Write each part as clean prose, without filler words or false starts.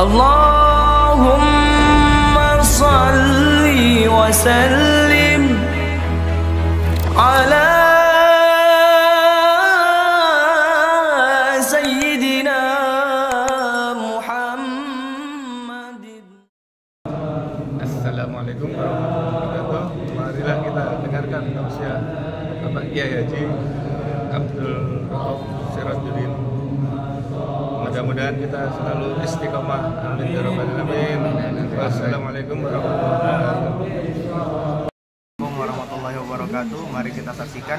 Allahumma salli wa sallim ala Sayyidina Muhammadin. Assalamualaikum warahmatullahi wabarakatuh. Marilah kita dengarkan tausiah Bapak Kiai Haji Abdul Rauf Sirajuddin. Mudah-mudahan kita selalu istiqomah. Amin ya rabbal alamin. Wassalamualaikum warahmatullahi wabarakatuh. Mari kita saksikan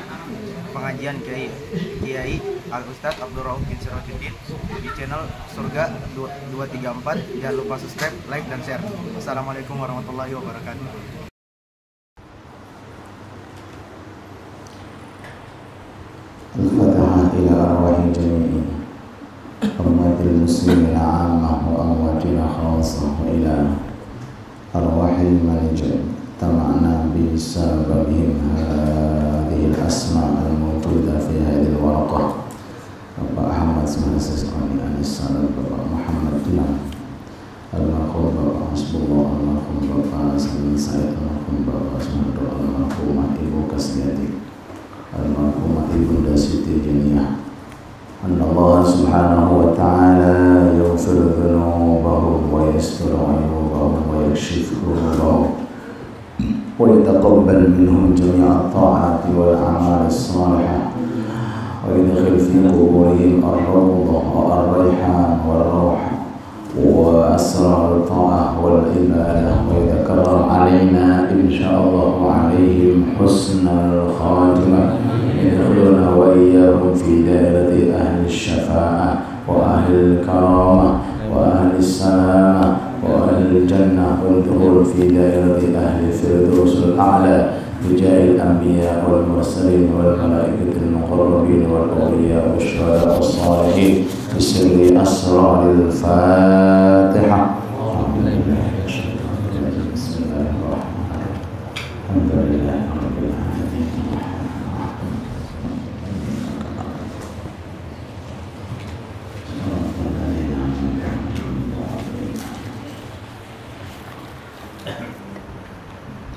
pengajian Kiai Al-Ustadz Abdul Rauf bin Sirajuddin di channel Surga 234. Jangan lupa subscribe, like, dan share. Assalamualaikum warahmatullahi wabarakatuh. Al-Fatihah ila arwahi jami'i amwatil muslimin ammah wa amwatina khasah wa ila arwahil malija tama'na bi sababihim hadhihi al-asma' al-mawjuda fi hadhihi al-waraqah. Bapak Ahmad Sumahasisqani Anisalat, Bapak Muhammad Dilam, almarhum Bapak Hasbullah, almarhum Bapak Samin Said, almarhum Bapak Sumanto, almarhumah Ibu Kasmiati, almarhumah Ibunda Siti Janiyah. Allah subhanahu wa ta'ala yaghfir dhunubahum wa yastur aybahum wa yakshif kurubahum wa yataqabbal minhum jami'a ta'ati wal a'mal as-salihah wa yadkhil fi quburihim ar-rawdah wa ar-rayhan wal rawh wa asrar ta'ah wal ibadah wa yatakarram alaina insyaallah wa alaihim husnal khatimah. يدخلنا وإياهم في دائرة أهل الشفاعة وأهل الكرامة وأهل السلامة وأهل الجنة والدخول في دائرة أهل الفردوس الأعلى بجاه الأنبياء والمرسلين والملائكة المقربين والأولياء والشهداء والصالحين بسر أسرار الفاتحة. بسم الله الرحمن الرحيم. الحمد لله رب العالمين.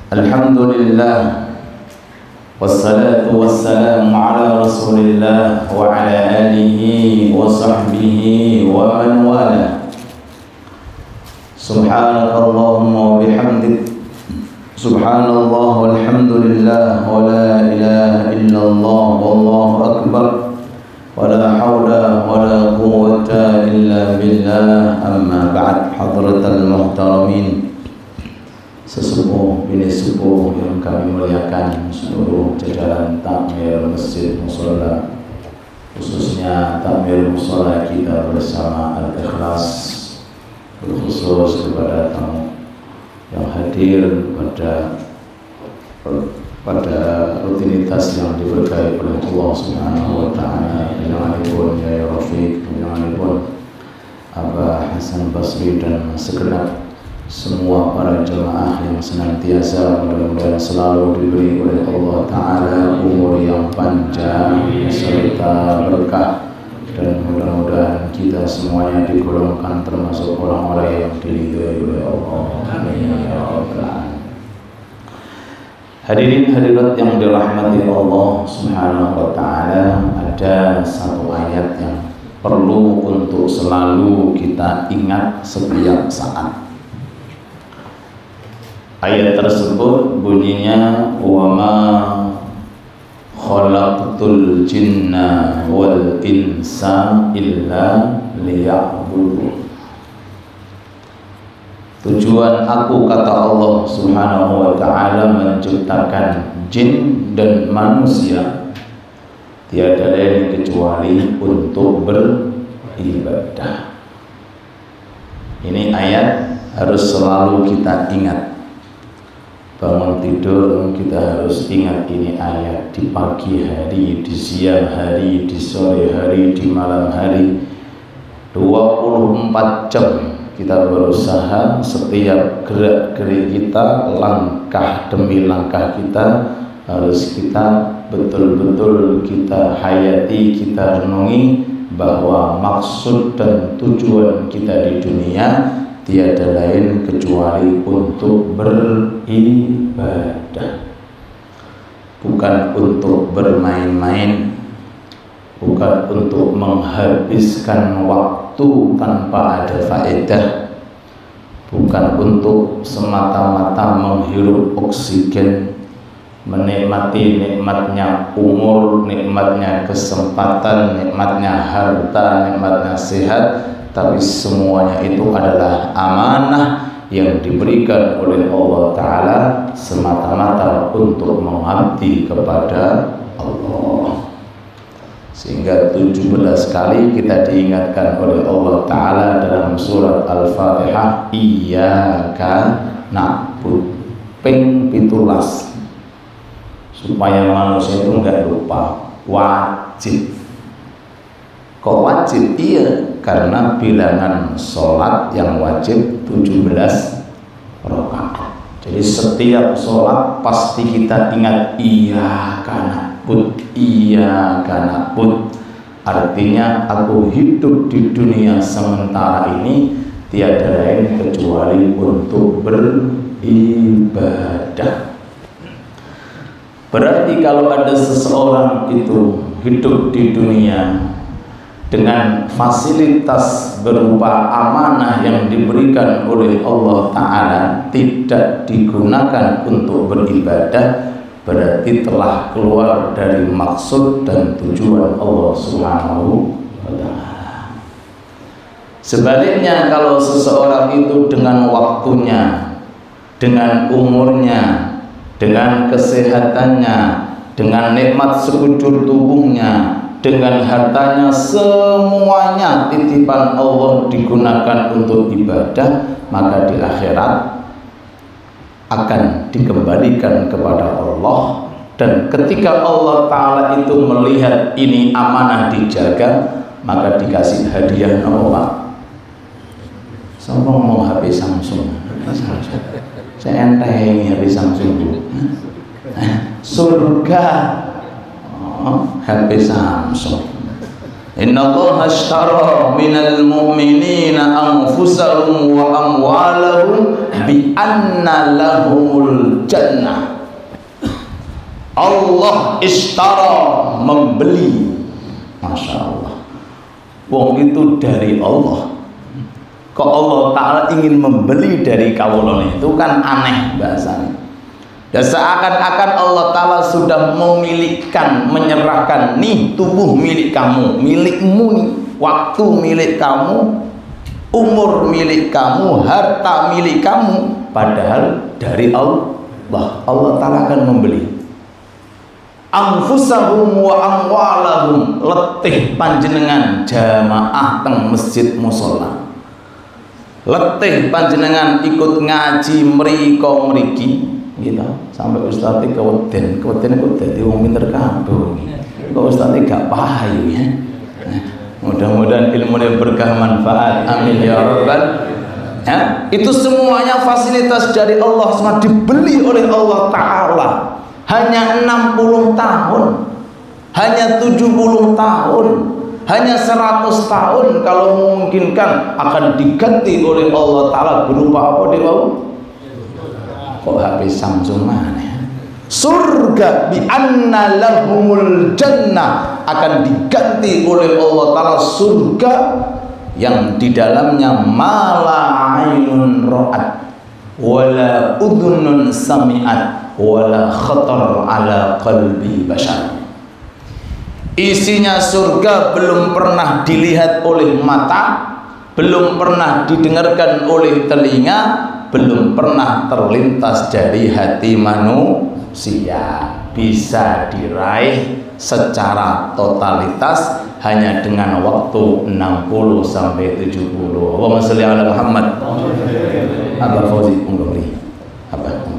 Alhamdulillah wassalatu wassalamu ala rasulillah wa ala alihi wa sahbihi wa man wala. Subhanakallahumma wa bihamdik, subhanallah walhamdulillah wa la ilaha illallah wallahu akbar wa la hawla wa la quwwata illa billah. Amma ba'd. Hadratal muhtaramin, sesepuh bini sepuh yang kami muliakan, seluruh jajaran takmir masjid mushola, khususnya takmir mushola kita bersama Al-Ikhlas, berkhusus kepada tamu yang hadir pada rutinitas yang diberkahi oleh Allah Subhanahu wa Ta'ala. Bina'alipun Yai Rafiq, bina'alipun Abah Hasan Basri, dan segenap semua para jemaah yang senantiasa mudah-mudahan selalu diberi oleh Allah Ta'ala umur yang panjang serta berkah, dan mudah-mudahan kita semuanya digolongkan termasuk orang-orang yang diridhoi oleh Allah. Amin ya rabbal alamin. Hadirin hadirat yang dirahmati Allah Subhanahu wa Ta'ala, ada satu ayat yang perlu untuk selalu kita ingat setiap saat. Ayat tersebut bunyinya, wa ma khalaqtul jinna wal insa illa liya'budun. Tujuan aku, kata Allah Subhanahu wa Ta'ala, menciptakan jin dan manusia tiada lain kecuali untuk beribadah. Ini ayat harus selalu kita ingat. Bangun tidur kita harus ingat ini ayat. Di pagi hari, di siang hari, di sore hari, di malam hari, 24 jam kita berusaha, setiap gerak-gerik kita, langkah demi langkah kita harus kita betul-betul kita hayati, kita renungi bahwa maksud dan tujuan kita di dunia tiada lain kecuali untuk beribadah, bukan untuk bermain-main, bukan untuk menghabiskan waktu tanpa ada faedah, bukan untuk semata-mata menghirup oksigen, menikmati nikmatnya umur, nikmatnya kesempatan, nikmatnya harta, nikmatnya sehat, tapi semuanya itu adalah amanah yang diberikan oleh Allah Ta'ala semata-mata untuk mengabdi kepada Allah. Sehingga 17 kali kita diingatkan oleh Allah Ta'ala dalam surat Al-Fatihah, Iyyaka na'budu, ping 17, supaya manusia itu enggak lupa. Wajib. Kok wajib? Iya, karena bilangan sholat yang wajib 17 rakaat. Jadi setiap sholat pasti kita ingat Iyyaka na'budu, Iyyaka na'budu. Artinya aku hidup di dunia sementara ini tiada lain kecuali untuk beribadah. Berarti kalau ada seseorang itu hidup di dunia dengan fasilitas berupa amanah yang diberikan oleh Allah Ta'ala tidak digunakan untuk beribadah, berarti telah keluar dari maksud dan tujuan Allah Subhanahu wa Ta'ala. Sebaliknya, kalau seseorang itu dengan waktunya, dengan umurnya, dengan kesehatannya, dengan nikmat sekujur tubuhnya, dengan hartanya, semuanya titipan Allah digunakan untuk ibadah, maka di akhirat akan dikembalikan kepada Allah. Dan ketika Allah Ta'ala itu melihat ini amanah dijaga, maka dikasih hadiah apa Pak? Sombong mau HP Samsung. Saya entengi HP Samsung Bu. Surga, HP Samsung. Inna Allah ashtara minal mu'minina anfusahum wa amwalahum bi anna lahumul jannah. Allah ishtara, membeli. Masya Allah. Wong itu dari Allah. Kok Allah Ta'ala ingin membeli dari kawulane, itu kan aneh bahasanya. Dan seakan-akan Allah Ta'ala sudah memilikan, menyerahkan, nih tubuh milik kamu, milikmu nih, waktu milik kamu, umur milik kamu, harta milik kamu. Padahal dari Allah, Allah Ta'ala akan membeli. Anfusahum wa amwalahum, letih panjenengan jamaah teng masjid mushola, letih panjenengan ikut ngaji mriko mriki gitu, sampai ustadz keweden itu dadi wong pinter kabeh. Kok ustadz gak payu ya. Mudah-mudahan ilmunya berkah manfaat, amin ya rabbal. Ya, itu semuanya fasilitas dari Allah, semua dibeli oleh Allah Ta'ala. Hanya 60 tahun, hanya 70 tahun, hanya 100 tahun kalau memungkinkan akan diganti oleh Allah Ta'ala berupa apa di bawah? Kok HP Samsung mana ya? Surga bi anna lahumul jannah, akan diganti oleh Allah Ta'ala surga yang di dalamnya mala ainun ra'at wala udhunun sami'at wala khatar ala qalbi bashar. Isinya surga belum pernah dilihat oleh mata, belum pernah didengarkan oleh telinga, belum pernah terlintas dari hati manusia. Bisa diraih secara totalitas hanya dengan waktu 60 sampai 70. Allahumma sholli ala Muhammad. Abah Fauzi Ungguri. Apa?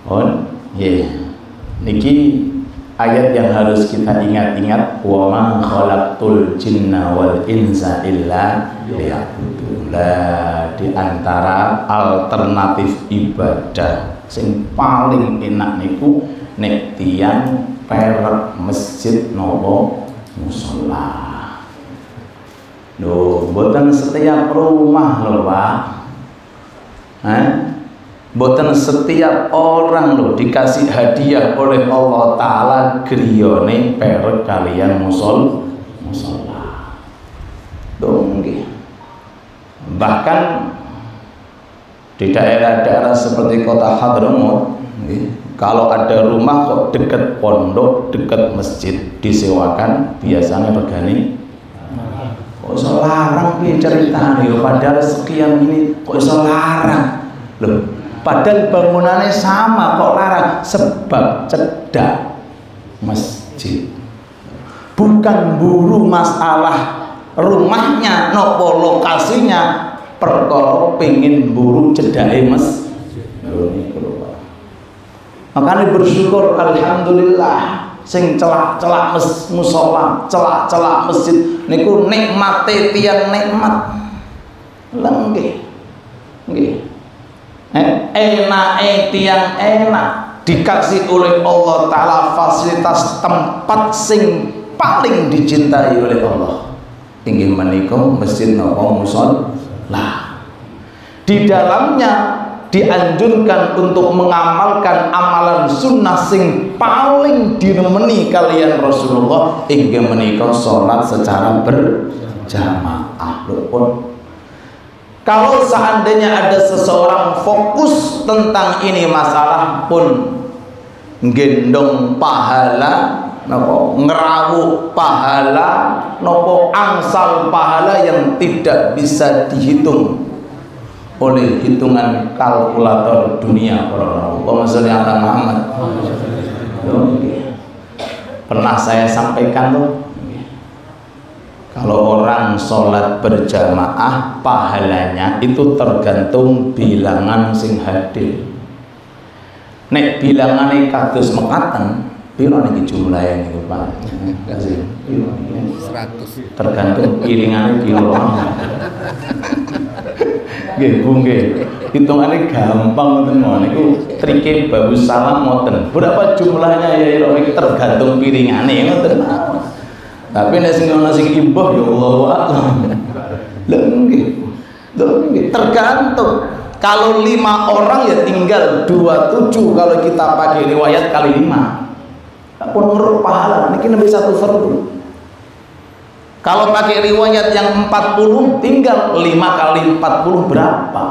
Oh, yeah. Niki ayat yang harus kita ingat-ingat, wa ma khalaqtul jinna wal insa illa liya'budun. Di antara alternatif ibadah sing paling enak niku nek tiyang perak masjid nopo musola. Loh, boten setiap rumah loh Pak. Boten setiap orang loh dikasih hadiah oleh Allah Ta'ala griyane perek kalian musola. Dongge. Bahkan di daerah-daerah seperti kota Hadramaut, kalau ada rumah kok dekat pondok, dekat masjid disewakan, biasanya regane kok iso larang piye ceritane yo padahal sekian ini kok iso larang. Loh, padahal bangunannya sama kok larang sebab cedak masjid. Bukan buru masalah rumahnya nopo lokasinya, perkara pengen buru cedake masjid. Makanya bersyukur alhamdulillah sing celak-celak musola, celak-celak masjid niku nikmate tiyang nikmat. Lenggih. Nggih. Enake tiyang enak dikasih oleh Allah Ta'ala fasilitas tempat sing paling dicintai oleh Allah. Inggih menika masjid napa musola. Di dalamnya dianjurkan untuk mengamalkan amalan sunnah sing paling diremeni kalian Rasulullah, inggih menika salat secara berjamaah. Lupun kalau seandainya ada seseorang fokus tentang ini masalah pun gendong pahala nopo ngerawuk pahala nopo angsal pahala yang tidak bisa dihitung oleh hitungan kalkulator dunia. Allahumma sholli ala Muhammad. Pernah saya sampaikan tuh, kalau orang sholat berjamaah pahalanya itu tergantung bilangan sing hadir. Nek bilangane kados mekaten, piro niki jumlahe niku Pak? Kasih. 100. Tergantung piringane piro. Nggih, Bu nggih. Hitungane gampang ngoten mawon niku trike bagus salam ngoten. Berapa jumlahnya ya iki tergantung piringane ngoten. Tapi nek sing ana sing imbah ya Allahu a'lam. Lha nggih. Tergantung. Kalau 5 orang ya tinggal 27 kalau kita pakai riwayat kali 5. Pun nurut pahala niki nembe 1 fardu. Kalau pakai riwayat yang 40 tinggal 5 kali 40 berapa?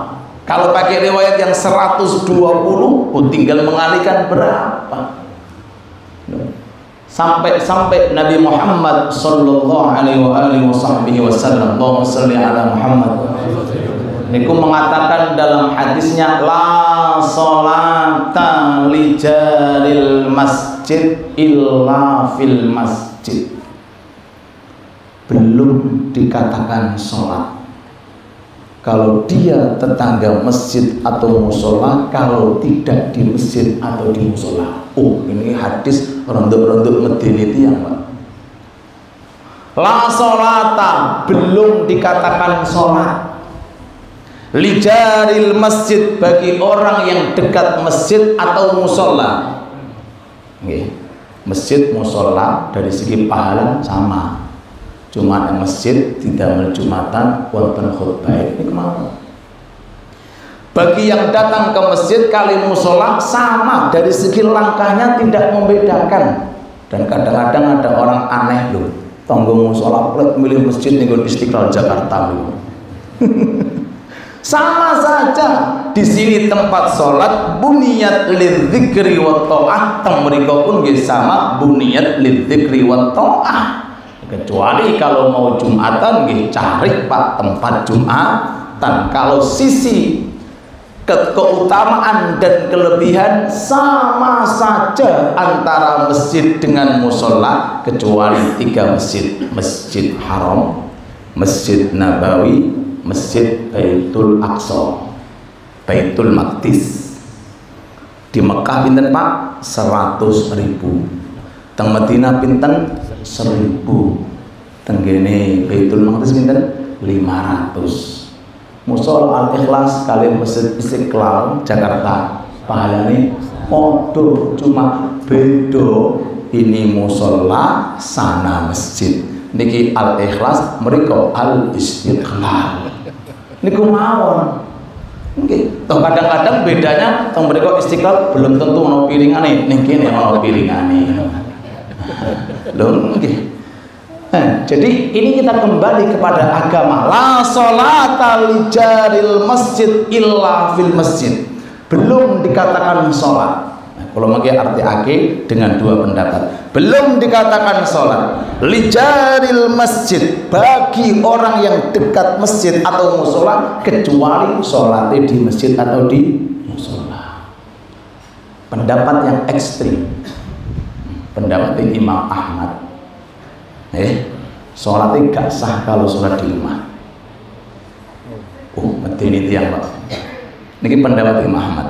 Kalau pakai riwayat yang 120 tinggal mengalihkan berapa? Sampai Nabi Muhammad sallallahu alaihi wasallam, Allahumma shalli ala Muhammad, niku mengatakan dalam hadisnya, la sholata li jaril masjid illa fil masjid. Belum dikatakan sholat kalau dia tetangga masjid atau musola, kalau tidak di masjid atau di musola. Oh, ini hadis rontok-rontok medeni tiyang, Pak. La sholata, belum dikatakan sholat lijaril masjid, bagi orang yang dekat masjid atau musola. Masjid musola dari segi pahala sama, cuma masjid tidak Jumatan wonten khutbah ini kemana. Bagi yang datang ke masjid kali musola sama, dari segi langkahnya tidak membedakan. Dan kadang-kadang ada orang aneh loh, tonggo musola milih masjid nih Istiqlal Jakarta loh. Sama saja di sini tempat sholat buniyat lidzikri wa ta'ah, temriko pun sama buniyat lidzikri wa ta'ah. Kecuali kalau mau Jumatan cari Pak tempat Jumatan. Kalau sisi keutamaan dan kelebihan sama saja antara masjid dengan musola, kecuali 3 masjid: Masjid Haram, Masjid Nabawi, Masjid Baitul Aqsa, Baitul Maqdis. Di Mekah pinten Pak? 100.000. Teng Madinah pinten? 1.000. Tenggene Baitul Maqdis pinten? 500. Musola Al-Ikhlas kalian Masjid Istiqlal Jakarta pahalane podo, cuma bedo ini musola, sana masjid. Niki al-ikhlas, mereka al-istiqlal. Niku mawon. Nggih, toh kadang-kadang bedanya tong mereka istiqlal belum tentu ono piringane, ning kene ono piringane. Lho nggih. Jadi ini kita kembali kepada agama. La sholata li jaril masjid illa fil masjid. Belum dikatakan sholat. Kalau mungkin arti akhir dengan dua pendapat, belum dikatakan sholat lijaril masjid, bagi orang yang dekat masjid atau musola, kecuali sholatnya di masjid atau di musola. Pendapat yang ekstrim, pendapat Imam Ahmad, sholatnya gak sah kalau sholat di rumah. Medeni tiang Pak. Ini pendapat Imam Ahmad.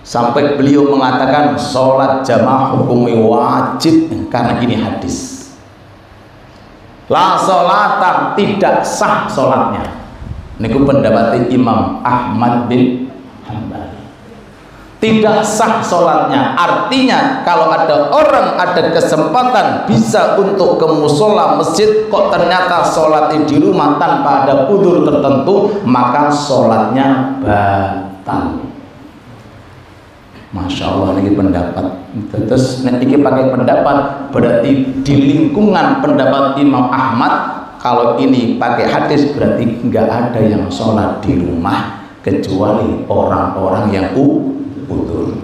Sampai beliau mengatakan sholat jamaah hukumnya wajib karena ini hadis. La sholata, tidak sah sholatnya. Ini pendapat Imam Ahmad bin Hanbal. Tidak sah sholatnya. Artinya kalau ada orang ada kesempatan bisa untuk ke musola masjid, kok ternyata sholatnya di rumah tanpa ada udzur tertentu, maka sholatnya batal. Masya Allah, ini pendapat. Terus ini pakai pendapat, berarti di lingkungan pendapat Imam Ahmad, kalau ini pakai hadis berarti nggak ada yang sholat di rumah kecuali orang-orang yang udzur.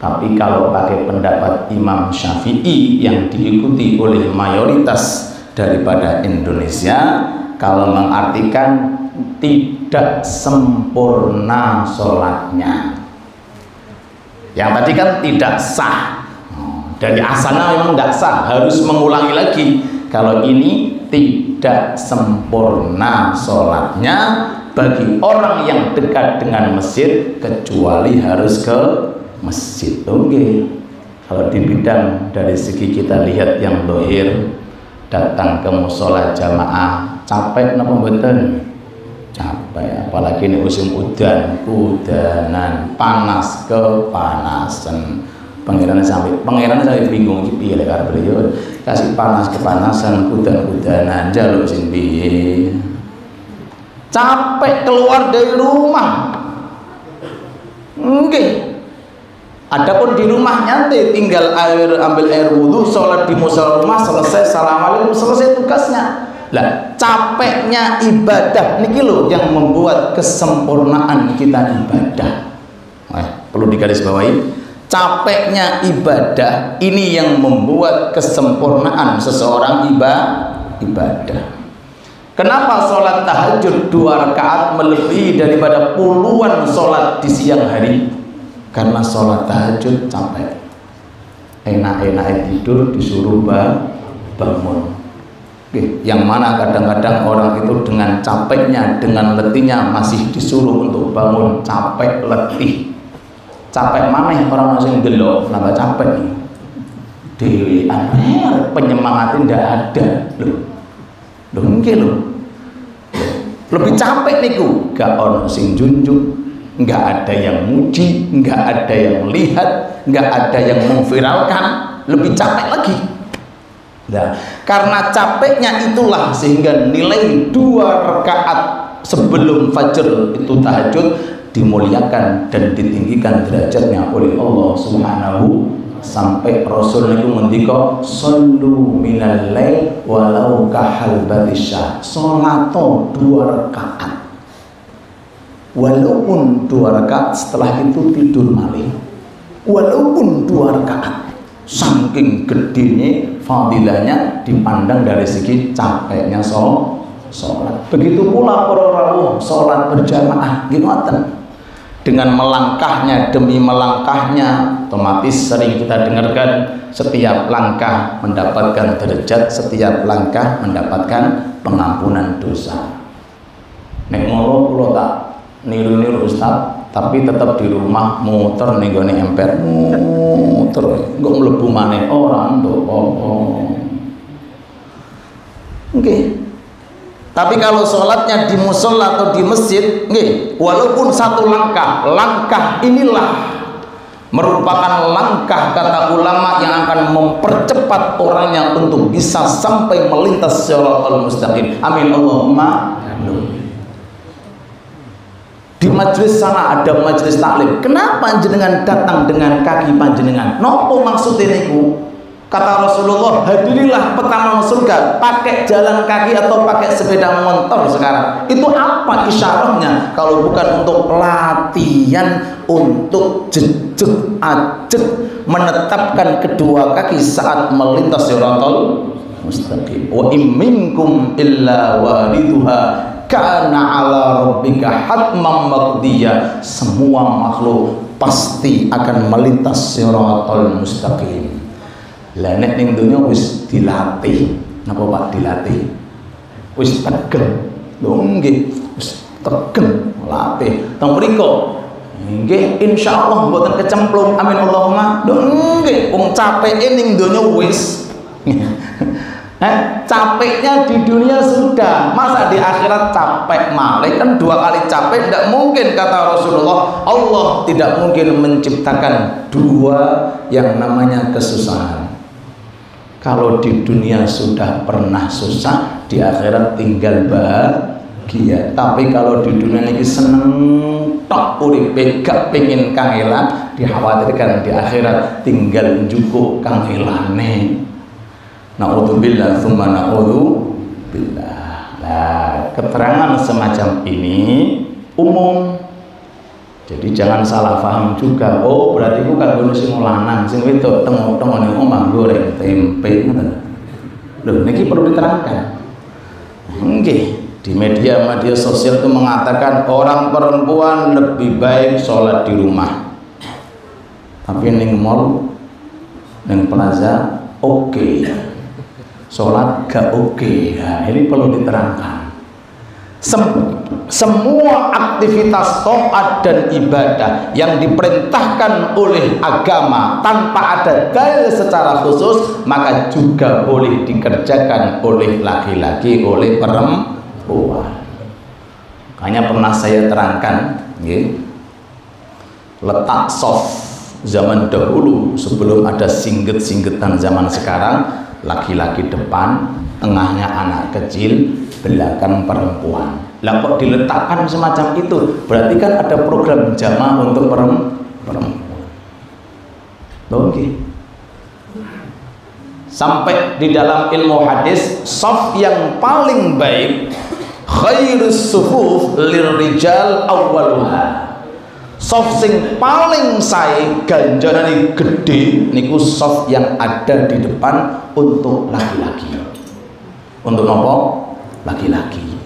Tapi kalau pakai pendapat Imam Syafi'i yang diikuti oleh mayoritas daripada Indonesia, kalau mengartikan tidak sempurna sholatnya. Yang tadi kan tidak sah, dari asalnya memang tidak sah, harus mengulangi lagi. Kalau ini tidak sempurna sholatnya bagi orang yang dekat dengan masjid, kecuali harus ke masjid. Oke. Kalau di bidang dari segi kita lihat yang dohir, datang ke musola jamaah, capek napa mboten? Capek, apalagi ini musim udanan, panas kepanasan. Pangeran sampai bingung piye lek arep beliau kasih panas kepanasan, udanan jaluk sing piye. Capek keluar dari rumah. Nggih. Adapun di rumah nyantai, tinggal ambil air wudhu, sholat di musola rumah, selesai, assalamualaikum, selesai tugasnya. Lah, capeknya ibadah niki lho yang membuat kesempurnaan kita ibadah. Perlu digarisbawahi, capeknya ibadah ini yang membuat kesempurnaan seseorang ibadah. Kenapa sholat tahajud 2 rakaat melebihi daripada puluhan sholat di siang hari? Karena sholat tahajud capek, enak-enak tidur disuruh bangun. Yang mana kadang-kadang orang itu dengan capeknya, dengan letihnya masih disuruh untuk bangun, capek letih. Capek mana orang masih gelok, nambah capek nih. Dewi aneh, penyemangatin tidak ada. Loh mungkin loh. Lebih capek niku, gak ono sing junjung, nggak ada yang muji, nggak ada yang lihat, nggak ada yang memviralkan, lebih capek lagi. Nah, karena capeknya itulah sehingga nilai 2 rakaat sebelum fajar itu tahajud dimuliakan dan ditinggikan derajatnya oleh Allah Subhanahu, sampai Rasul itu ngendika sallu minal lail walau kahalbatisya, salato 2 rakaat walaupun 2 rakaat setelah itu tidur malih, walaupun 2 rakaat. Saking gedenya fadilahnya dipandang dari segi capeknya sholat. Begitu pula para rawuh sholat berjamaah ginoten. Dengan melangkahnya demi melangkahnya, otomatis sering kita dengarkan setiap langkah mendapatkan derajat, setiap langkah mendapatkan pengampunan dosa. Nek ngono kula tak niru-niru Ustaz, tapi tetap di rumah muter nih gone emper, muter nggak mlebu maneh orang tuh. Oke. Tapi kalau sholatnya di musola atau di masjid, nggih, walaupun 1 langkah inilah merupakan langkah kata ulama yang akan mempercepat orangnya untuk bisa sampai melintas shiratal mustaqim. Amin Allahumma amin. Di majelis sana ada majelis taklim. Kenapa jenengan datang dengan kaki panjenengan? Nopo maksudnya niku? Kata Rasulullah, hadirilah petang surga pakai jalan kaki atau pakai sepeda motor sekarang. Itu apa isyaratnya? Kalau bukan untuk latihan, untuk jejak ajek menetapkan kedua kaki saat melintas shiratal mustaqim. Wa in minkum illa wariduha kana ala rabbika hatman maqdiya. Semua makhluk pasti akan melintas shiratal mustaqim. Lah nek ning donya wis dilatih. Napa Pak dilatih? Wis tegem. Lho nggih, wis tegem latih. Teng mriku nggih insyaallah mboten kecemplung. Amin Allahumma. Lho nggih, wong capeke ning donya wis. Capeknya di dunia sudah, masa di akhirat capek malih? Kan 2 kali capek, tidak mungkin. Kata Rasulullah, Allah tidak mungkin menciptakan 2 yang namanya kesusahan. Kalau di dunia sudah pernah susah, di akhirat tinggal bahagia. Tapi kalau di dunia ini seneng tok uripe gak pengen kangelan, dikhawatirkan di akhirat tinggal njukuk kangelane. Na'udzubillah tsumma na'udzubillah. Nah, keterangan semacam ini umum. Jadi jangan salah paham juga. Oh, berarti ku kanggo sing lanang, sing wedok tengok-tengok ning omah goreng tempe ngoten. Lho, niki perlu diterangkan. Nggih, di media-media sosial itu mengatakan orang perempuan lebih baik sholat di rumah. Tapi ning mall, ning plaza oke. Sholat gak oke. Nah, ini perlu diterangkan. Semua aktivitas taat dan ibadah yang diperintahkan oleh agama tanpa ada dalil secara khusus, maka juga boleh dikerjakan oleh laki-laki, oleh perempuan. Makanya pernah saya terangkan, letak soft zaman dahulu sebelum ada singget-singgetan zaman sekarang. Laki-laki depan, tengahnya anak kecil, belakang perempuan. Lah kok diletakkan semacam itu? Berarti kan ada program jamaah untuk perempuan. Oke. Sampai di dalam ilmu hadis, shaf yang paling baik, khairus sufuf lirrijal awwaluha. Shaf sing paling sae ganjarane gede niku shaf yang ada di depan untuk laki-laki. Untuk apa? Laki-laki.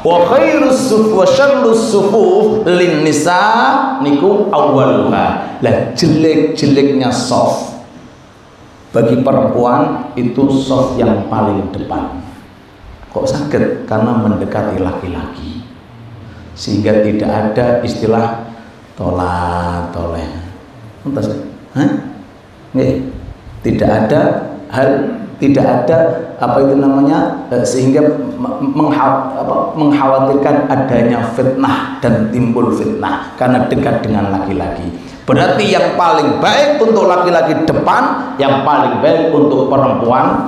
Wa khairus sufuf wa syarrus sufuf lin nisa niku awwaluha. Lah jelek-jeleknya shaf bagi perempuan itu shaf yang paling depan. Kok sakit? Karena mendekati laki-laki. Sehingga tidak ada istilah toleh. Entas, tidak ada apa itu namanya, sehingga mengkhawatirkan adanya fitnah dan timbul fitnah karena dekat dengan laki-laki. Berarti yang paling baik untuk laki-laki depan, yang paling baik untuk perempuan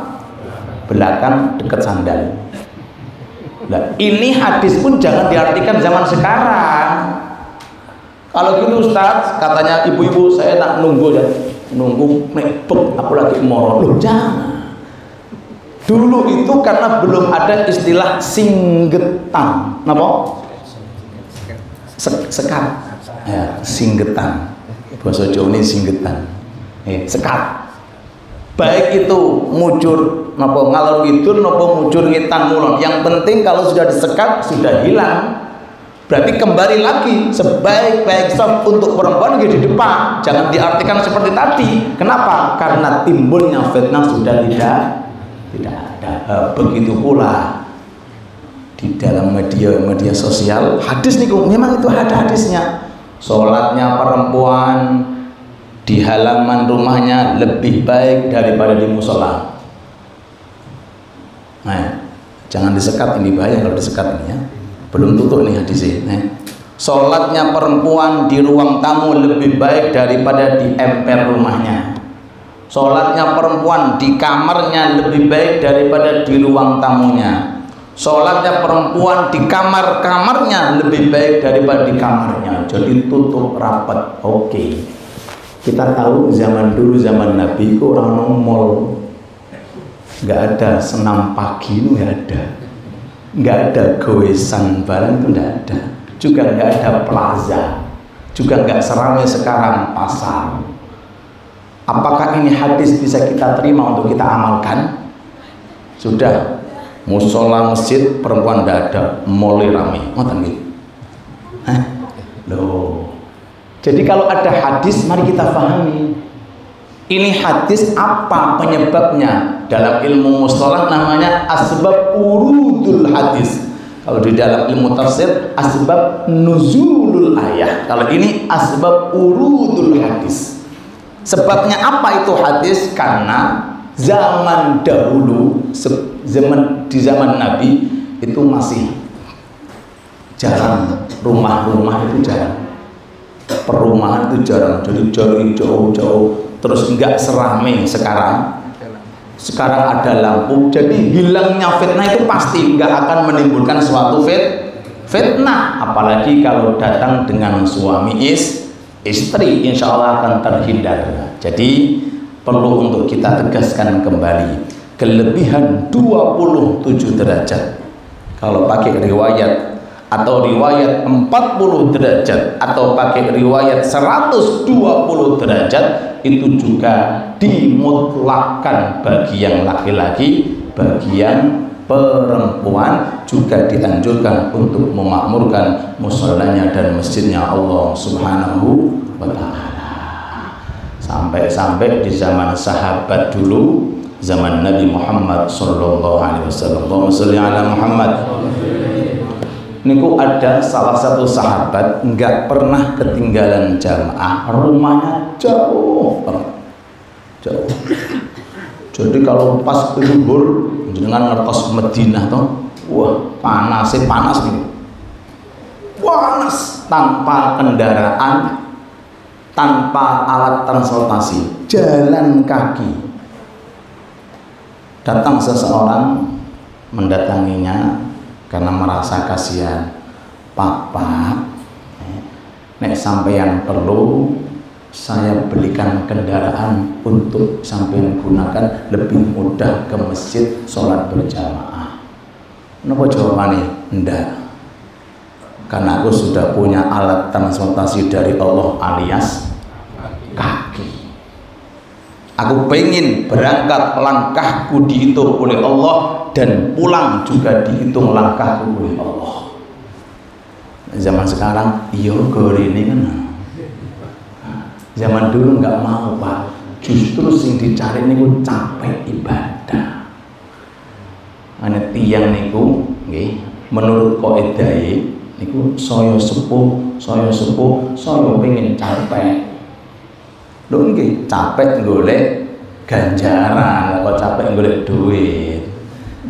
belakang dekat sandal. Nah, ini hadis pun jangan diartikan zaman sekarang. Kalau gitu Ustaz, katanya ibu-ibu, saya tak nunggu mepek, aku lagi moro. Loh, jangan. Dulu itu karena belum ada istilah singgetan. Napa? Sekat. Ya, singgetan. Bahasa Jawa ini singgetan. Sekat. Baik itu mujur napa ngalor ngidul napa mujur ngitan mulon, yang penting kalau sudah disekat sudah hilang. Berarti kembali lagi sebaik-baik shaf untuk perempuan di depan, jangan diartikan seperti tadi. Kenapa? Karena timbulnya fitnah sudah tidak ada. Begitu pula di dalam media sosial, hadis niku memang itu ada hadisnya. Sholatnya perempuan di halaman rumahnya lebih baik daripada di musola. Nah, jangan disekat, ini bahaya kalau disekat ini ya. Belum tutup nih hadisnya. Sholatnya perempuan di ruang tamu lebih baik daripada di emper rumahnya. Sholatnya perempuan di kamarnya lebih baik daripada di ruang tamunya. Sholatnya perempuan di kamarnya lebih baik daripada di kamarnya. Jadi tutup rapat. Oke. Kita tahu zaman dulu, zaman Nabi itu orang nongol, nggak ada senam pagi, itu nggak ada, nggak ada goesan bareng, itu nggak ada, juga nggak ada plaza, juga nggak seramai sekarang pasar. Apakah ini hadis bisa kita terima untuk kita amalkan? Sudah, musola masjid perempuan nggak ada, mulai ramai, ngoten gitu. Loh. Jadi kalau ada hadis, mari kita pahami. Ini hadis apa penyebabnya? Dalam ilmu mustalah namanya asbab urudul hadis. Kalau di dalam ilmu tafsir asbab nuzulul ayah. Kalau ini asbab urudul hadis. Sebabnya apa itu hadis? Karena zaman dahulu, di zaman Nabi itu masih jarang, rumah-rumah itu jarang, perumahan itu jarang, jadi jauh-jauh, terus enggak seramai sekarang. Sekarang ada lampu, jadi hilangnya fitnah itu pasti enggak akan menimbulkan suatu fitnah, apalagi kalau datang dengan suami istri, insya Allah akan terhindar. Jadi perlu untuk kita tegaskan kembali kelebihan 27 derajat kalau pakai riwayat, atau riwayat 40 derajat, atau pakai riwayat 120 derajat, itu juga dimutlakkan bagi yang laki-laki, bagi yang perempuan juga dianjurkan untuk memakmurkan musholanya dan masjidnya Allah Subhanahu wa ta'ala. Sampai-sampai di zaman sahabat dulu, zaman Nabi Muhammad sallallahu alaihi wasallam, Allahumma sholli ala Muhammad, niku ada salah satu sahabat nggak pernah ketinggalan jamaah, rumahnya jauh banget, jauh. Jadi kalau pas zuhur dengan ngertos Madinah tuh, wah panas nih, panas, tanpa kendaraan, tanpa alat transportasi, jalan kaki. Datang seseorang mendatanginya karena merasa kasihan. Pak, nek sampeyan perlu saya belikan kendaraan untuk sampeyan gunakan lebih mudah ke masjid sholat berjamaah. Napa jawabannya? Ndak. Karena aku sudah punya alat transportasi dari Allah alias kaki. Aku pengen berangkat, langkahku dihitung oleh Allah, dan pulang juga dihitung langkahku oleh Allah. Zaman sekarang iya gore ini kan, zaman dulu nggak mau Pak, justru sing dicari niku capek ibadah. Ane tiyang niku nggih menurut kaidah niku saya sepuh saya pengen capek. Lho nggih capek golek ganjaran, kok capek golek duit,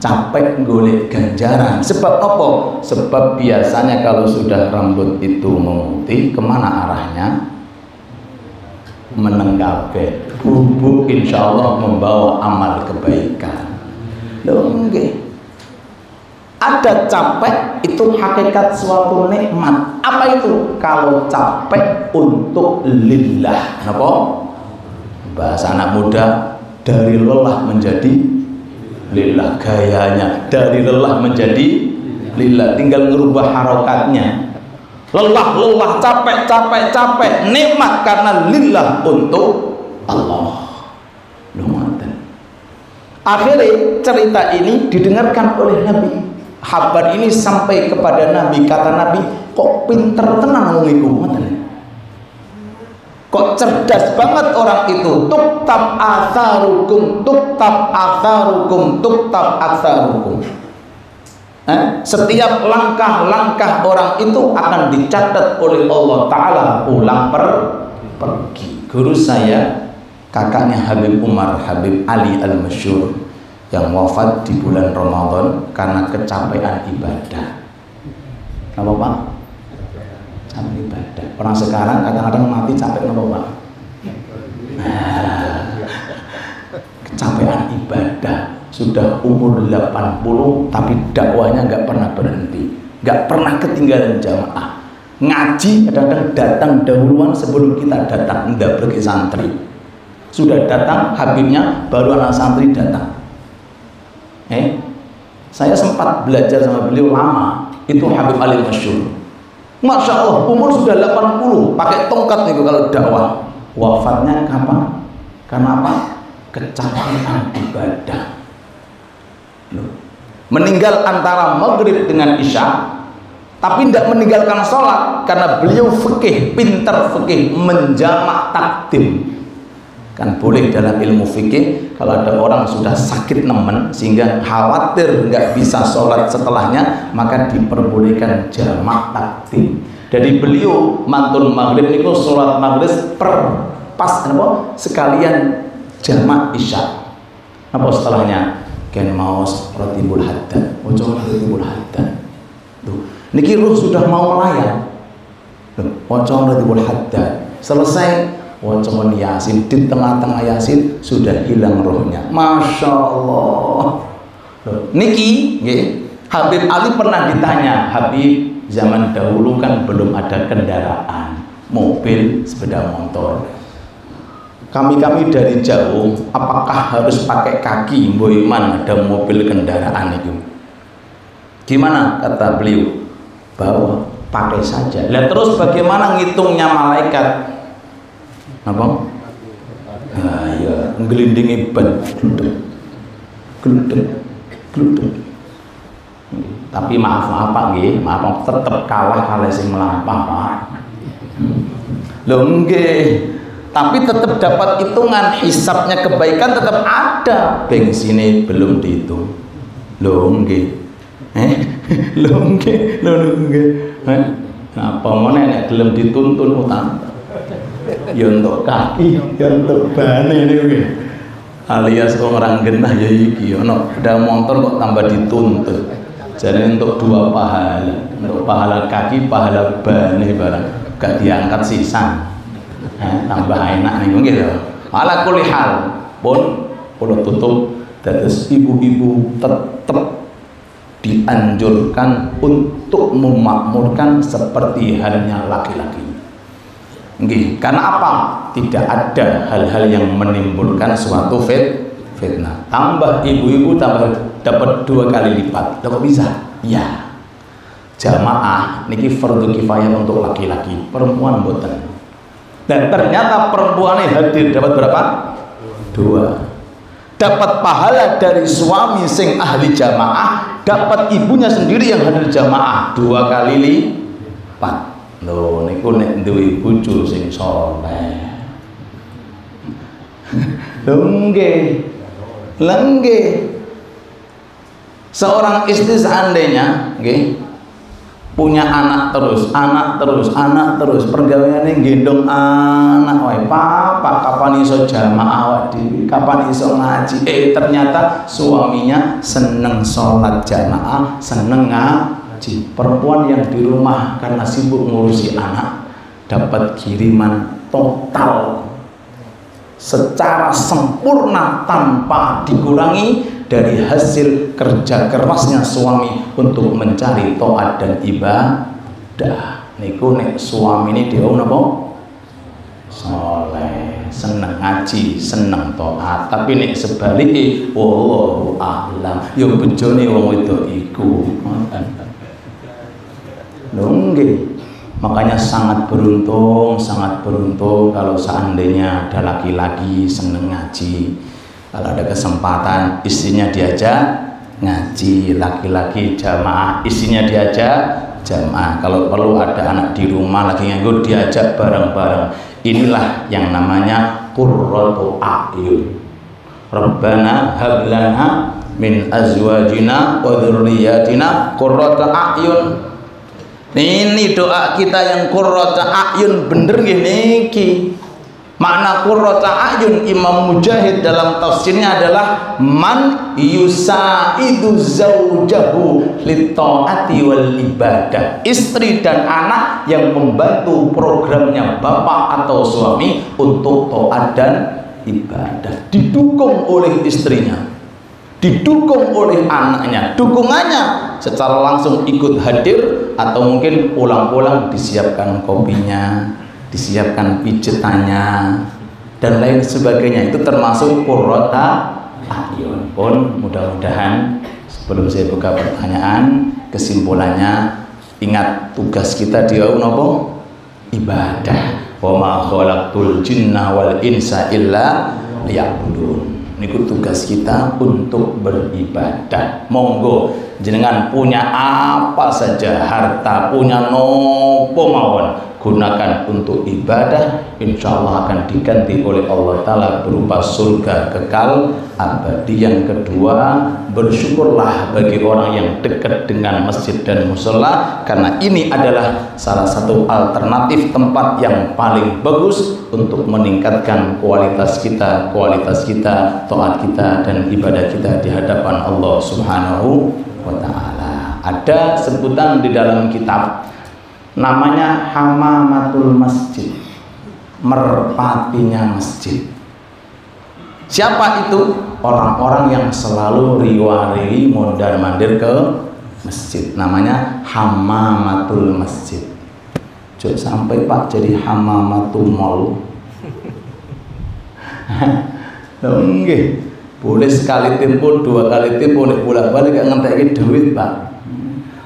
capek golek ganjaran. Sebab apa? Sebab biasanya kalau sudah rambut itu memutih, kemana arahnya? Menenggape. Bubuk insya Allah membawa amal kebaikan. Loh nggih. Ada capek itu hakikat suatu nikmat. Apa itu? Kalau capek untuk lillah. Kenapa? Bahasa anak muda, dari lelah menjadi lillah. Gayanya dari lelah menjadi lillah, tinggal ngerubah harokatnya. Lelah, capek, nikmat karena lillah untuk Allah. Lumayan. Akhirnya cerita ini didengarkan oleh Nabi. Kabar ini sampai kepada Nabi. Kata Nabi, kok pinter tenan wong iku, kok cerdas banget orang itu. Tuktab atharukum. Setiap langkah-langkah orang itu akan dicatat oleh Allah Ta'ala pulang pergi. Guru saya, kakaknya Habib Umar, Habib Ali Al-Masyhur, yang wafat di bulan Ramadan karena kecapean ibadah. Apa Pak? Capek ibadah. Orang sekarang kadang-kadang mati capek nopo Pak? Kecapean ibadah. Sudah umur 80 tapi dakwahnya nggak pernah berhenti, nggak pernah ketinggalan jamaah. Ngaji kadang-kadang datang dahuluan sebelum kita datang, nggak pergi santri. Sudah datang Habibnya baru anak santri datang. Saya sempat belajar sama beliau lama, itu Habib Ali Masyhur. Masya Allah, umur sudah 80, pakai tongkat nih kalau dakwah. Wafatnya kapan? Karena apa? Kecapean ibadah. Meninggal antara maghrib dengan isya, tapi tidak meninggalkan sholat karena beliau fikih, pintar fikih, menjamak takdim. Kan boleh dalam ilmu fikih kalau ada orang sudah sakit nemen sehingga khawatir nggak bisa sholat setelahnya, maka diperbolehkan jamak takdim. Jadi beliau mantun maghrib itu sholat maghrib pas apa sekalian jamak isya. Apa setelahnya? Kan mau rotibul haddad, ojo rotibul haddad. Tuh, niki ruh sudah mau melayang. Ojo rotibul haddad. Selesai ojo yasin, di tengah-tengah yasin sudah hilang rohnya. Masya Allah. Niki, Habib Ali pernah ditanya, Habib, zaman dahulu kan belum ada kendaraan, mobil, sepeda motor. Kami dari jauh, apakah harus pakai kaki? Boyman ada mobil kendaraan itu. Gimana kata beliau? Bahwa pakai saja. Lihat terus bagaimana ngitungnya malaikat? Apa? Nah, ya, ngelindingi ban, gluduk. Tapi maaf Pak nggih, maaf tetap kalah sing melampah Pak. Lho nggih. Tapi tetap dapat hitungan, hisabnya kebaikan tetap ada. Bensinnya belum dihitung. Lho nggih. Lho nggih. Apa meneh nek gelem dituntun utang. Ya untuk kaki, ya untuk bane niku nggih. Alias wong ora genah ya iki ana sepeda motor kok tambah dituntut. Jadi untuk 2 pahala, untuk pahala kaki, pahala bane barang gak diangkat sisa. Tambah enak nih gitu. Ala kulli hal pun kalau tutup, terus ibu-ibu tetap dianjurkan untuk memakmurkan seperti halnya laki-laki. Karena apa? Tidak ada hal-hal yang menimbulkan suatu fitnah. Tambah ibu-ibu tambah dapat 2 kali lipat. Kok bisa? Ya. Jamaah niki fardu kifayah untuk laki-laki, perempuan mboten. Dan ternyata perempuan ini hadir dapat berapa? 2. Dapat pahala dari suami sing ahli jamaah, dapat ibunya sendiri yang hadir jamaah 2 kali lipat. Lho niku nek duwe bojo sing saleh. Lho nggih. Seorang istri seandainya nggih punya anak terus, pergaweane gendong anak wae. Papa kapan iso jamaah dhewe, kapan iso ngaji. Ternyata suaminya seneng sholat jamaah, seneng ngaji. Perempuan yang di rumah karena sibuk ngurusi anak dapat kiriman total secara sempurna tanpa dikurangi dari hasil kerja kerasnya suami untuk mencari taat dan ibadah. Niku nek suami ini dia napa? Saleh, seneng ngaji, seneng taat. Tapi nek sebalike wallahu a'lam. Ya bojone wong wedok iku. Nggih. Makanya sangat beruntung kalau seandainya ada laki-laki seneng ngaji. Kalau ada kesempatan istrinya diajak ngaji, laki-laki jamaah, istrinya diajak jamaah. Kalau perlu ada anak di rumah lagi nganggur diajak bareng-bareng. Inilah yang namanya qurratu a'yun. Rabbana hab lana min azwajina wa dzurriyyatina qurrata a'yun. Ini doa kita yang qurrata a'yun bener nggih niki. Makna qurrata ayun Imam Mujahid dalam tafsirnya adalah man yusaidu zaujahu lit-taati wal ibadah. Istri dan anak yang membantu programnya bapak atau suami untuk taat dan ibadah, didukung oleh istrinya, didukung oleh anaknya. Dukungannya secara langsung ikut hadir atau mungkin pulang-pulang disiapkan kopinya, disiapkan pijetannya dan lain sebagainya. Itu termasuk qurrata ayun. Pun mudah-mudahan sebelum saya buka pertanyaan, kesimpulannya ingat tugas kita di nopo ibadah. Wa ma khalaqtul jinna wal insa illa liya'budun. Niku tugas kita untuk beribadah. Monggo jenengan punya apa saja, harta, punya nopo mawon, gunakan untuk ibadah, insya Allah akan diganti oleh Allah Ta'ala berupa surga kekal abadi. Yang kedua, bersyukurlah bagi orang yang dekat dengan masjid dan musola, karena ini adalah salah satu alternatif tempat yang paling bagus untuk meningkatkan kualitas kita, taat kita dan ibadah kita di hadapan Allah Subhanahu wa Ta'ala. Ada sebutan di dalam kitab namanya hamamatul masjid, merpatinya masjid. Siapa itu? Orang-orang yang selalu riwari mondar mandir ke masjid, namanya hamamatul masjid. Jangan sampai Pak jadi hamamatul mall. Nggih, boleh sekali tempo, dua kali tempo, boleh bolak-balik gak ngentek duit Pak.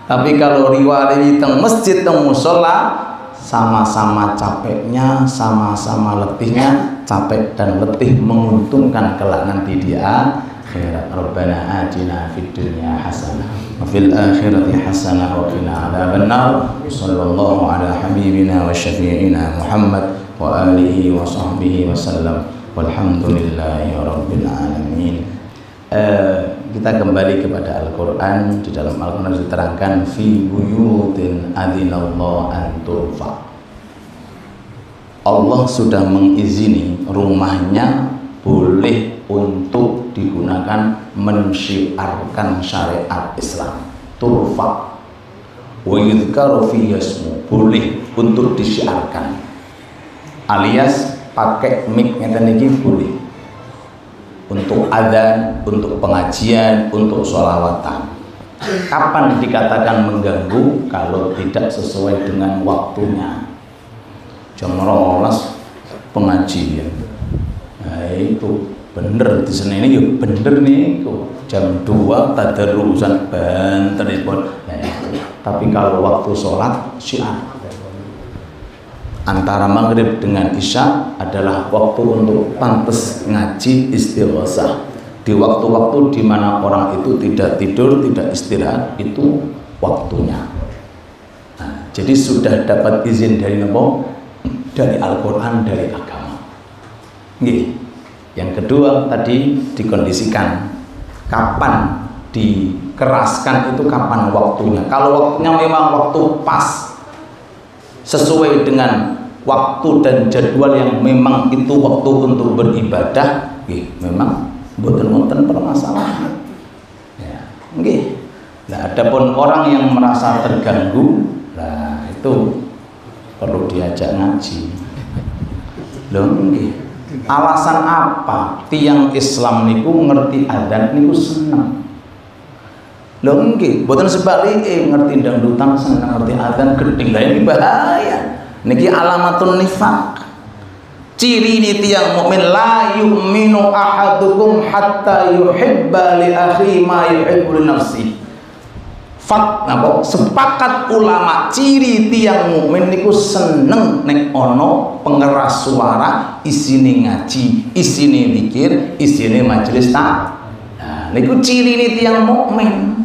Tapi kalau riwari teng masjid teng musola, sama-sama capeknya, sama-sama letihnya, capek dan letih menguntungkan kelak nanti di akhirat. Rabbana atina fid dunya hasanah wa fil akhirati hasanah wa qina adzabannar. Sallallahu ala habibina wa syafi'ina Muhammad wa alihi wa sahbihi wasallam. Walhamdulillahi rabbil alamin. Kita kembali kepada Al-Quran. Di dalam Al-Quran diterangkan fi buyutin adzinallahu an turfa. Allah sudah mengizini rumahnya boleh untuk digunakan mensyiarkan syariat Islam. Turfa wa yudhkaru fi yasmu, boleh untuk disiarkan, alias pakai mic ngeten iki boleh untuk adzan, untuk pengajian, untuk sholawatan. Kapan dikatakan mengganggu? Kalau tidak sesuai dengan waktunya. Jam 12 pengajian, nah itu bener di sini ini, yuk bener nih. Jam 2 tadarusan banter pun. Nah, tapi kalau waktu sholat syiar antara maghrib dengan isya adalah waktu untuk pantas ngaji istighosah. Di waktu-waktu di mana orang itu tidak tidur, tidak istirahat, itu waktunya. Nah, jadi sudah dapat izin dari Nabi, dari Al-Quran, dari agama. Nih. Yang kedua tadi dikondisikan kapan dikeraskan, itu kapan waktunya. Kalau waktunya memang waktu pas, sesuai dengan waktu dan jadwal yang memang itu waktu untuk beribadah, memang boten-boten permasalahan. Ya, nggih. Nah, adapun orang yang merasa terganggu, nah itu perlu diajak ngaji. Loh, nggih. Alasan apa tiang Islam niku ngerti adzan niku seneng? Loh nggih, boten sebalike ngerti dangdutan seneng, ngerti adzan gedhe. Lah ini bahaya. Niki alamatun nifaq. Ciri ini tiang mukmin, la yu'minu ahadukum hatta yuhibba li akhi ma yuhibbu li nafsi. Sepakat ulama, ciri tiang mukmin niku seneng nek ono pengeras suara, isine ngaji, isine zikir, isine majelis tak. Nah, niku ciri ini tiang mukmin.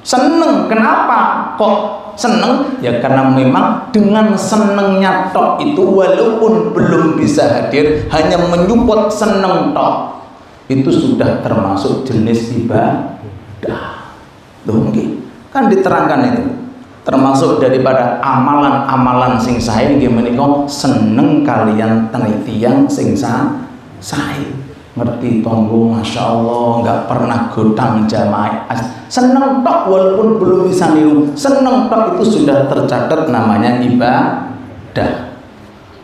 Seneng. Kenapa kok seneng? Ya karena memang dengan senengnya tok itu, walaupun belum bisa hadir, hanya menyupport seneng tok, itu sudah termasuk jenis ibadah. Loh, kan diterangkan itu termasuk daripada amalan-amalan sing sae nggih menika seneng kalian tiyang sing sae. Ngerti tonggo, masya Allah, nggak pernah godang jamaah, seneng tok walaupun belum bisa niru, seneng tok itu sudah tercatat namanya ibadah.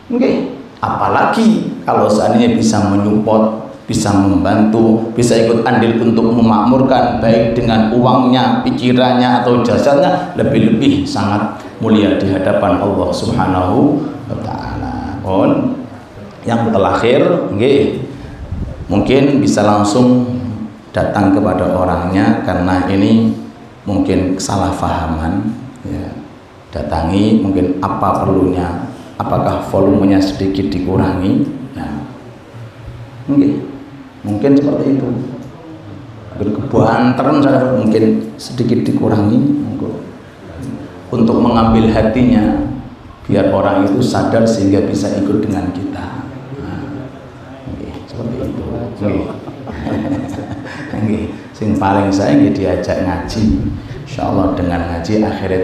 Oke, apalagi kalau seandainya bisa menyupport, bisa membantu, bisa ikut andil untuk memakmurkan baik dengan uangnya, pikirannya atau jasadnya, lebih-lebih sangat mulia di hadapan Allah Subhanahu wa taala. Yang terakhir, nggih, mungkin bisa langsung datang kepada orangnya karena ini mungkin kesalahpahaman ya. Datangi, mungkin apa perlunya, apakah volumenya sedikit dikurangi ya. Mungkin seperti itu, kebanteran saya mungkin sedikit dikurangi untuk mengambil hatinya biar orang itu sadar sehingga bisa ikut dengan kita. Seperti itu. Sing paling saya diajak ngaji, insyaallah dengan ngaji akhirat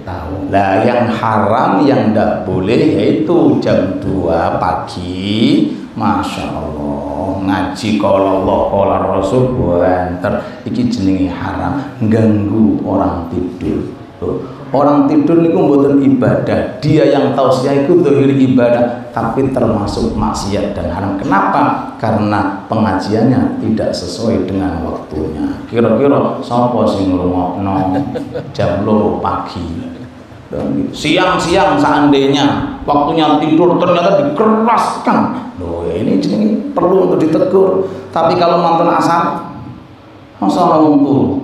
tahu. Lah yang haram yang tidak boleh yaitu jam 2 pagi, masya Allah ngaji kalau Allah kalau Rasul banter iki jenenge haram, ganggu orang tidur. Orang tidur niku mboten ibadah. Dia yang tausiah iku zahir ibadah, tapi termasuk maksiat dan haram. Kenapa? Karena pengajiannya tidak sesuai dengan waktunya. Kira-kira sapa sing ngrungokno jam 2 pagi? Siang-siang seandainya waktunya tidur ternyata dikeraskan. Loh, ya ini jenenge perlu untuk ditegur. Tapi kalau nonton asar masa ngumpul.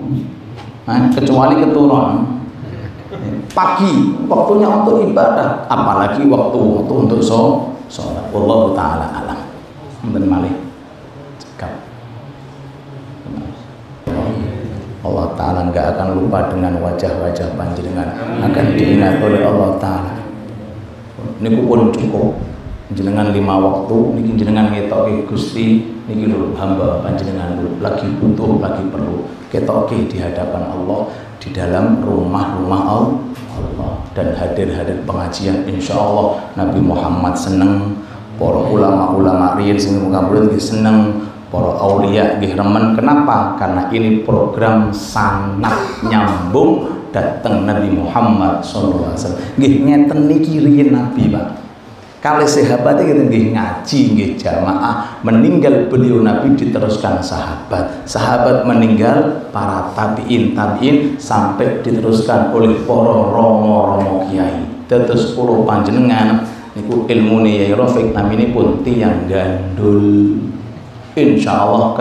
Kecuali keturun. Pagi waktunya untuk ibadah, apalagi waktu untuk sholat. Wallahu taala alam. Mboten malih cekap. Allah taala enggak akan lupa dengan wajah-wajah panjenengan, akan diingat oleh Allah taala. Niku pun cukup jenengan 5 waktu niki jenengan ngetoke Gusti niki lho hamba panjenengan lagi butuh, lagi perlu ketoke di hadapan Allah, di dalam rumah-rumah Allah dan hadir pengajian. Insya Allah Nabi Muhammad seneng, para ulama-ulama riyin sing muga-muga seneng, para aulia nggih remen. Kenapa? Karena ini program sangat nyambung datang Nabi Muhammad sallallahu alaihi wasallam. Nggih ngeten niki riyin Nabi, Pak. Kali sahabatnya kita ngaji nggih jamaah, meninggal beliau Nabi diteruskan sahabat meninggal para tabiin sampai diteruskan oleh para romo kiai. Terus kula panjenengan niku ilmune Yai Rafiq naminipun tiyang gandul, insyaallah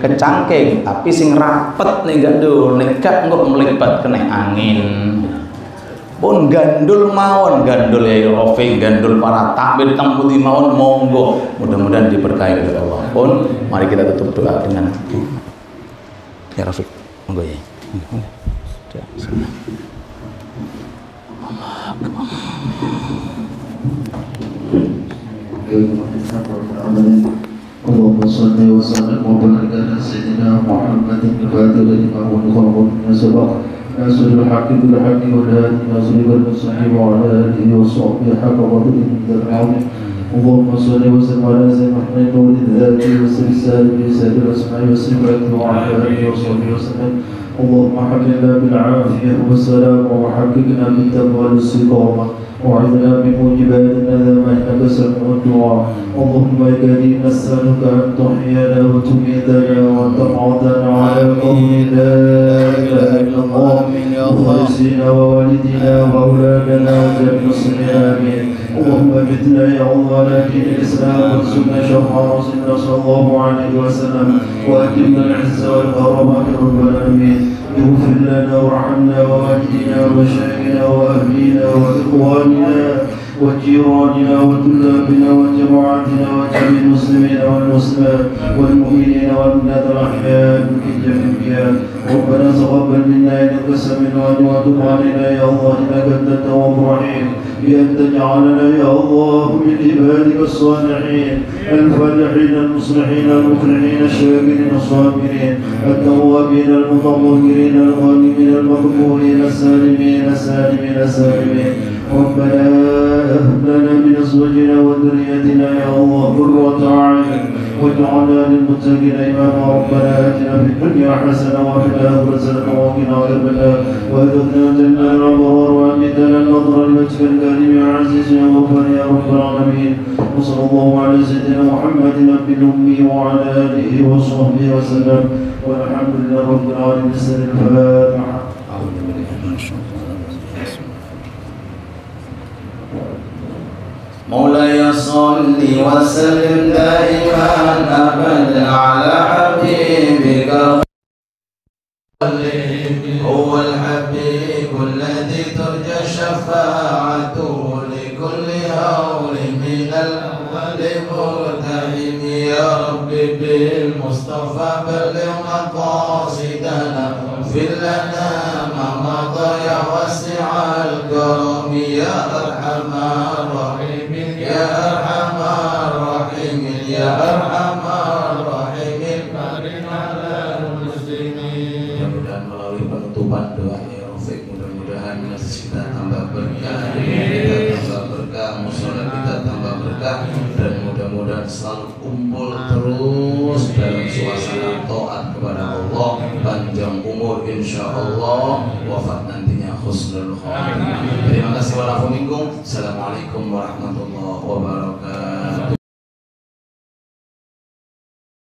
kecangking tapi sing rapet nih gandul, nek gak engko melebat kena angin. Pun gandul mawon, gandul Yai Rafiq, gandul para takbir tamputi mawon, monggo mudah-mudahan diberkahi oleh Allah. Pun mari kita tutup doa dengan Yai Rafiq, monggo ya. Allahumma shalli wa sallim wa barik ala sayyidina Muhammadin al-Fatih lima ughliqa ناصر الحق بالحق والهادي ناصر المستقيم وعلى آله وصحبه حق قدره العظيم. اللهم صل وسلم على سيدنا محمد نور الذات والسلسال بسائر الأسماء والصفات وعلى آله وصحبه وسلم. اللهم حملنا بالعافية والسلام وحققنا بالتقوى والاستقامة وعذنا بموجبات الندامة إنك سميع الدعاء. اللهم يا كريم نسألك أن تحيينا وتميتنا وتقعدنا على قول لا إله إلا الله مخلصين ووالدينا وأولادنا وجميع المسلمين آمين. اللهم بتنا يا الله على دين الإسلام وارزقنا شرع رسولنا صلى الله عليه وسلم وأكرمنا العز والكرامة يا رب العالمين. اغفر لنا وارحمنا ووالدينا ومشايخنا وأهلينا وإخواننا وجيراننا وطلابنا وجماعتنا وجميع المسلمين والمسلمات والمؤمنين والمؤمنات الأحياء في جميع. ربنا تقبل منا منا إنك سميع وتب علينا يا الله إنك أنت التواب الرحيم بأن تجعلنا يا الله من عبادك الصالحين الفالحين المصلحين المفلحين الشاكرين الصابرين التوابين المتطهرين الغانمين المغفورين السالمين السالمين السالمين ربنا هب لنا من أزواجنا وذريتنا يا الله قرة أعين واجعلنا للمتقين إماما ربنا آتنا في الدنيا حسنة وفي الآخرة حسنة وقنا عذاب النار وأدخلنا الجنة الأبرار وأمدنا النظر لوجهك الكريم يا عزيز يا غفار يا رب العالمين وصلى الله على سيدنا محمد نبي الأمي وعلى آله وصحبه وسلم والحمد لله رب العالمين. الفاتحة. مولاي صل وسلم دائما أبدا على حبيبك هو الحبيب الذي ترجى شفاعته لكل هول من الأول مرتحم يا ربي بالمصطفى بلغ مقاصدنا اغفر لنا ما مضى يا واسع الكرم يا أرحم الراحمين يا أرحم الراحمين يا أرحم الراحمين barik ala muslimin. Mudah-mudahan melalui penutupan doa ya Rafiq, mudah-mudahan masjid kita tambah berkah, kita tambah berkah, musola kita tambah berkah, dan mudah-mudahan selalu kumpul terus dalam suasana taat kepada Allah, panjang umur insyaallah, wafat nantinya husnul khatimah. Terima kasih warahmatullahi wabarakatuh. Assalamualaikum warahmatullahi wabarakatuh.